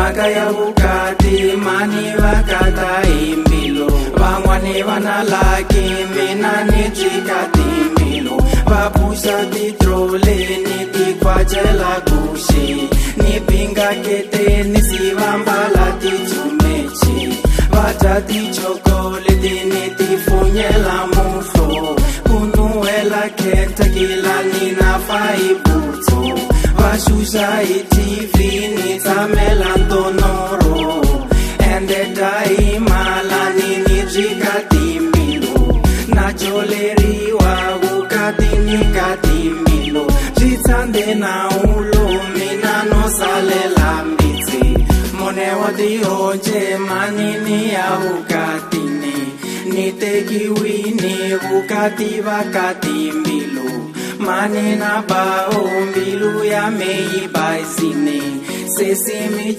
Makaya vukati mani vakata imbilu Vamwani vana laki mina nijikati imbilu Vapusa titrole nitikwachela kushi Nipinga kete nisivambala tichumechi Vatati chokoleti nitifunyela mufo Kunuela kenta kila nina faibuto Vashusha itivi nitamela ntonoro Ende daimala ninijikati milo Nacholeriwa ukati nikati milo Jitsande na ulo minano salela mbiti Mone wadi oje manini ya ukatini Nitekiwini ukati vakati milo Manina bao mbilu ya mei baisine Sesimi